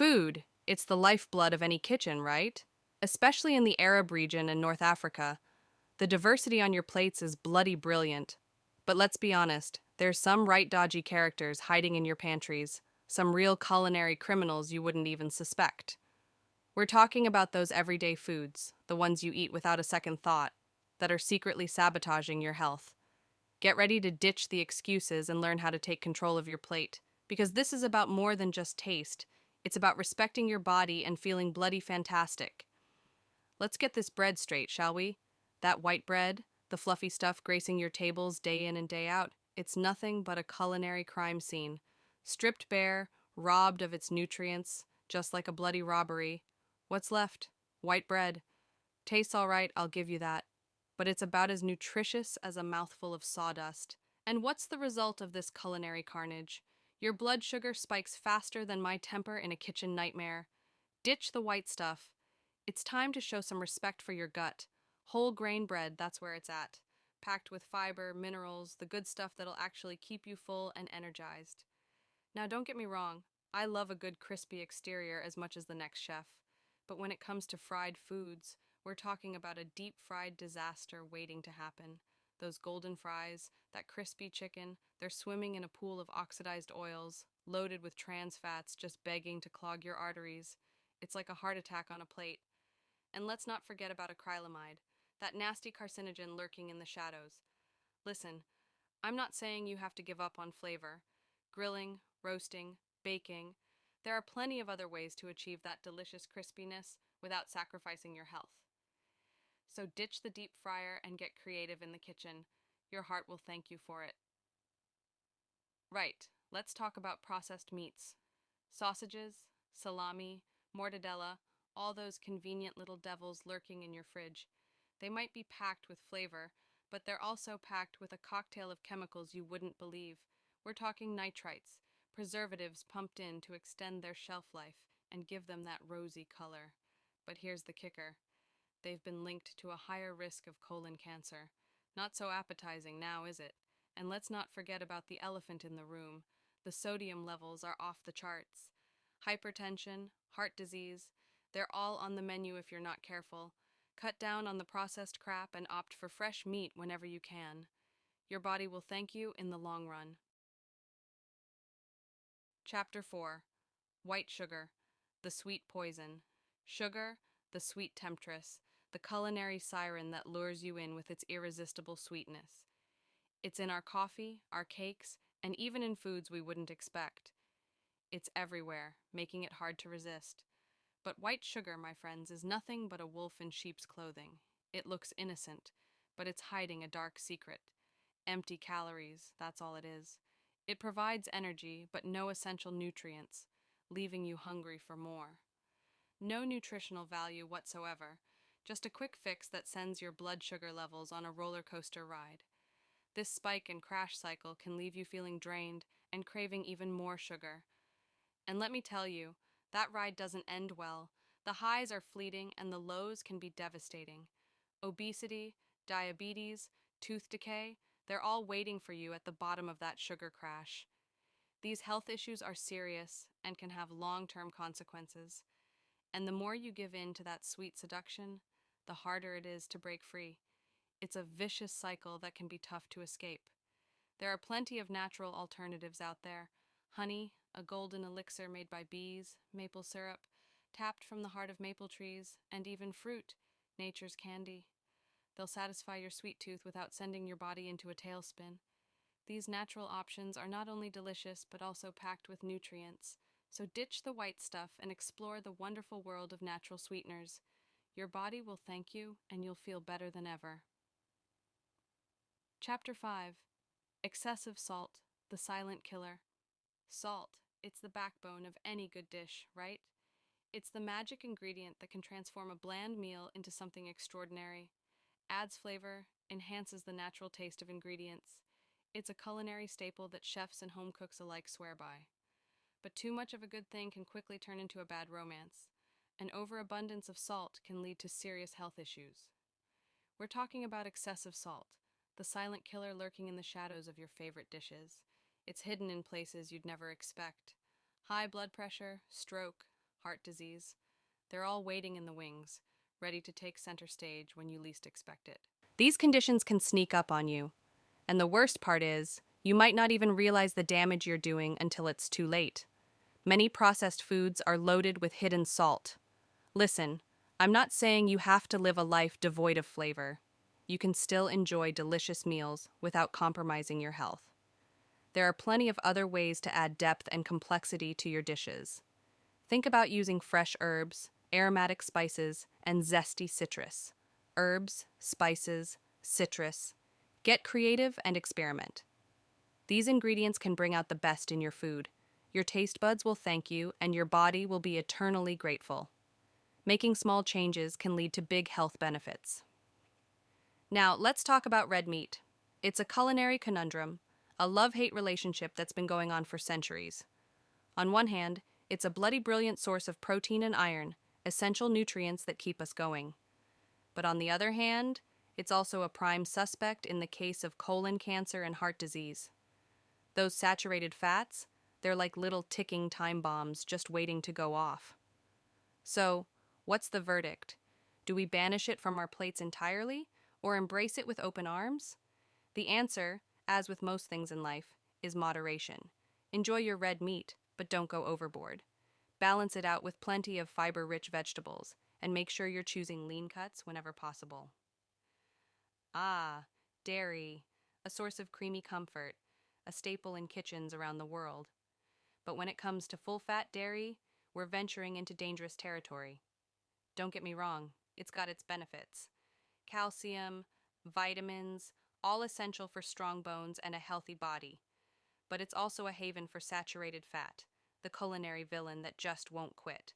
Food, it's the lifeblood of any kitchen, right? Especially in the Arab region and North Africa. The diversity on your plates is bloody brilliant. But let's be honest, there's some right dodgy characters hiding in your pantries, some real culinary criminals you wouldn't even suspect. We're talking about those everyday foods, the ones you eat without a second thought, that are secretly sabotaging your health. Get ready to ditch the excuses and learn how to take control of your plate, because this is about more than just taste. It's about respecting your body and feeling bloody fantastic. Let's get this bread straight, shall we? That white bread, the fluffy stuff gracing your tables day in and day out, it's nothing but a culinary crime scene. Stripped bare, robbed of its nutrients, just like a bloody robbery. What's left? White bread. Tastes all right, I'll give you that. But it's about as nutritious as a mouthful of sawdust. And what's the result of this culinary carnage? Your blood sugar spikes faster than my temper in a kitchen nightmare. Ditch the white stuff. It's time to show some respect for your gut. Whole grain bread, that's where it's at. Packed with fiber, minerals, the good stuff that'll actually keep you full and energized. Now, don't get me wrong, I love a good crispy exterior as much as the next chef. But when it comes to fried foods, we're talking about a deep fried disaster waiting to happen. Those golden fries, that crispy chicken, they're swimming in a pool of oxidized oils, loaded with trans fats just begging to clog your arteries. It's like a heart attack on a plate. And let's not forget about acrylamide, that nasty carcinogen lurking in the shadows. Listen, I'm not saying you have to give up on flavor. Grilling, roasting, baking, there are plenty of other ways to achieve that delicious crispiness without sacrificing your health. So ditch the deep fryer and get creative in the kitchen. Your heart will thank you for it. Right, let's talk about processed meats. Sausages, salami, mortadella, all those convenient little devils lurking in your fridge. They might be packed with flavor, but they're also packed with a cocktail of chemicals you wouldn't believe. We're talking nitrites, preservatives pumped in to extend their shelf life and give them that rosy color. But here's the kicker. They've been linked to a higher risk of colon cancer. Not so appetizing now, is it? And let's not forget about the elephant in the room. The sodium levels are off the charts. Hypertension, heart disease, they're all on the menu if you're not careful. Cut down on the processed crap and opt for fresh meat whenever you can. Your body will thank you in the long run. Chapter 4. White sugar, the sweet poison. Sugar, the sweet temptress, the culinary siren that lures you in with its irresistible sweetness. It's in our coffee, our cakes, and even in foods we wouldn't expect. It's everywhere, making it hard to resist. But white sugar, my friends, is nothing but a wolf in sheep's clothing. It looks innocent, but it's hiding a dark secret. Empty calories, that's all it is. It provides energy, but no essential nutrients, leaving you hungry for more. No nutritional value whatsoever, just a quick fix that sends your blood sugar levels on a roller coaster ride. This spike and crash cycle can leave you feeling drained and craving even more sugar. And let me tell you, that ride doesn't end well. The highs are fleeting and the lows can be devastating. Obesity, diabetes, tooth decay, they're all waiting for you at the bottom of that sugar crash. These health issues are serious and can have long-term consequences. And the more you give in to that sweet seduction, the harder it is to break free. It's a vicious cycle that can be tough to escape. There are plenty of natural alternatives out there. Honey, a golden elixir made by bees, maple syrup, tapped from the heart of maple trees, and even fruit, nature's candy. They'll satisfy your sweet tooth without sending your body into a tailspin. These natural options are not only delicious but also packed with nutrients. So ditch the white stuff and explore the wonderful world of natural sweeteners. Your body will thank you and you'll feel better than ever. Chapter 5. Excessive salt, the silent killer. Salt, it's the backbone of any good dish, right? It's the magic ingredient that can transform a bland meal into something extraordinary. Adds flavor, enhances the natural taste of ingredients. It's a culinary staple that chefs and home cooks alike swear by. But too much of a good thing can quickly turn into a bad romance. An overabundance of salt can lead to serious health issues. We're talking about excessive salt, the silent killer lurking in the shadows of your favorite dishes. It's hidden in places you'd never expect. High blood pressure, stroke, heart disease. They're all waiting in the wings, ready to take center stage when you least expect it. These conditions can sneak up on you, and the worst part is, you might not even realize the damage you're doing until it's too late. Many processed foods are loaded with hidden salt. Listen, I'm not saying you have to live a life devoid of flavor. You can still enjoy delicious meals without compromising your health. There are plenty of other ways to add depth and complexity to your dishes. Think about using fresh herbs, aromatic spices, and zesty citrus. Herbs, spices, citrus. Get creative and experiment. These ingredients can bring out the best in your food. Your taste buds will thank you, and your body will be eternally grateful. Making small changes can lead to big health benefits. Now, let's talk about red meat. It's a culinary conundrum, a love-hate relationship that's been going on for centuries. On one hand, it's a bloody brilliant source of protein and iron, essential nutrients that keep us going. But on the other hand, it's also a prime suspect in the case of colon cancer and heart disease. Those saturated fats, they're like little ticking time bombs just waiting to go off. So, what's the verdict? Do we banish it from our plates entirely, or embrace it with open arms? The answer, as with most things in life, is moderation. Enjoy your red meat, but don't go overboard. Balance it out with plenty of fiber-rich vegetables, and make sure you're choosing lean cuts whenever possible. Ah, dairy, a source of creamy comfort, a staple in kitchens around the world. But when it comes to full-fat dairy, we're venturing into dangerous territory. Don't get me wrong, it's got its benefits. Calcium, vitamins, all essential for strong bones and a healthy body. But it's also a haven for saturated fat, the culinary villain that just won't quit.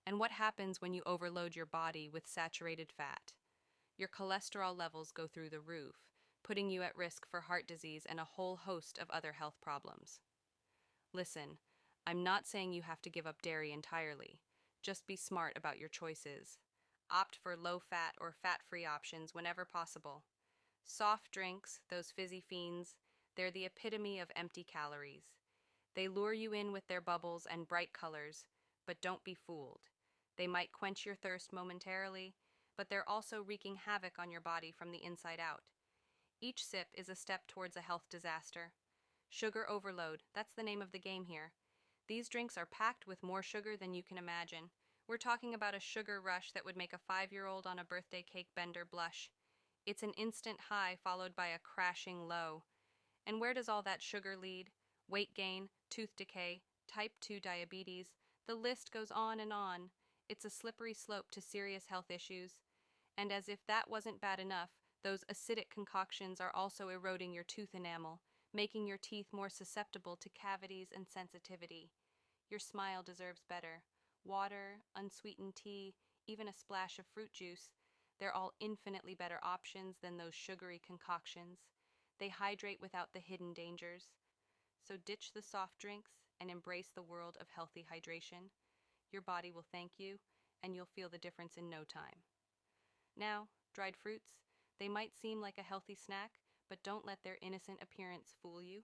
And what happens when you overload your body with saturated fat? Your cholesterol levels go through the roof, putting you at risk for heart disease and a whole host of other health problems. Listen, I'm not saying you have to give up dairy entirely. Just be smart about your choices. Opt for low-fat or fat-free options whenever possible. Soft drinks, those fizzy fiends, they're the epitome of empty calories. They lure you in with their bubbles and bright colors, but don't be fooled. They might quench your thirst momentarily, but they're also wreaking havoc on your body from the inside out. Each sip is a step towards a health disaster. Sugar overload, that's the name of the game here. These drinks are packed with more sugar than you can imagine. We're talking about a sugar rush that would make a 5-year-old on a birthday cake bender blush. It's an instant high followed by a crashing low. And where does all that sugar lead? Weight gain, tooth decay, type 2 diabetes, the list goes on and on. It's a slippery slope to serious health issues. And as if that wasn't bad enough, those acidic concoctions are also eroding your tooth enamel, making your teeth more susceptible to cavities and sensitivity. Your smile deserves better. Water, unsweetened tea, even a splash of fruit juice, they're all infinitely better options than those sugary concoctions. They hydrate without the hidden dangers. So ditch the soft drinks and embrace the world of healthy hydration. Your body will thank you, and you'll feel the difference in no time. Now, dried fruits, they might seem like a healthy snack, but don't let their innocent appearance fool you.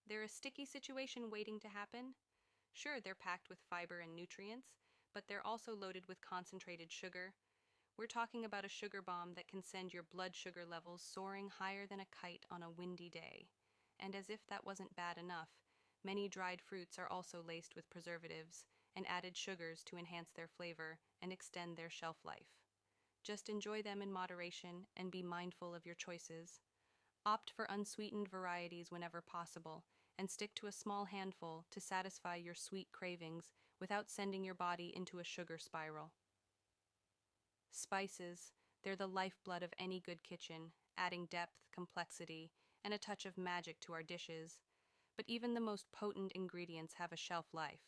They're a sticky situation waiting to happen. Sure, they're packed with fiber and nutrients, but they're also loaded with concentrated sugar. We're talking about a sugar bomb that can send your blood sugar levels soaring higher than a kite on a windy day. And as if that wasn't bad enough, many dried fruits are also laced with preservatives and added sugars to enhance their flavor and extend their shelf life. Just enjoy them in moderation and be mindful of your choices. Opt for unsweetened varieties whenever possible, and stick to a small handful to satisfy your sweet cravings without sending your body into a sugar spiral. Spices, they're the lifeblood of any good kitchen, adding depth, complexity, and a touch of magic to our dishes. But even the most potent ingredients have a shelf life,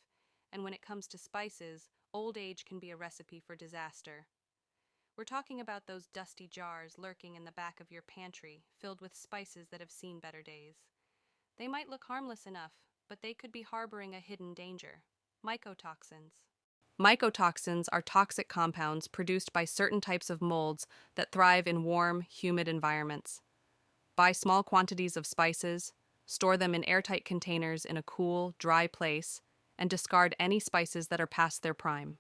and when it comes to spices, old age can be a recipe for disaster. We're talking about those dusty jars lurking in the back of your pantry, filled with spices that have seen better days. They might look harmless enough, but they could be harboring a hidden danger: mycotoxins. Mycotoxins are toxic compounds produced by certain types of molds that thrive in warm, humid environments. Buy small quantities of spices, store them in airtight containers in a cool, dry place, and discard any spices that are past their prime.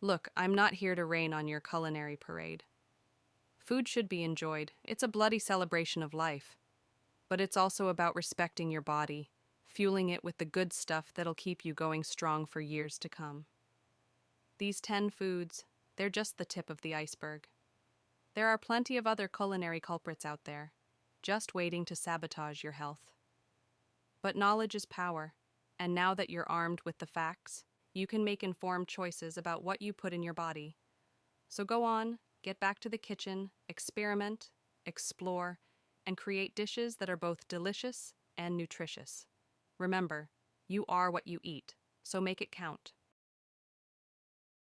Look, I'm not here to rain on your culinary parade. Food should be enjoyed. It's a bloody celebration of life. But it's also about respecting your body, fueling it with the good stuff that'll keep you going strong for years to come. These 10 foods, they're just the tip of the iceberg. There are plenty of other culinary culprits out there, just waiting to sabotage your health. But knowledge is power, and now that you're armed with the facts, you can make informed choices about what you put in your body. So go on, get back to the kitchen, experiment, explore, and create dishes that are both delicious and nutritious. Remember, you are what you eat, so make it count.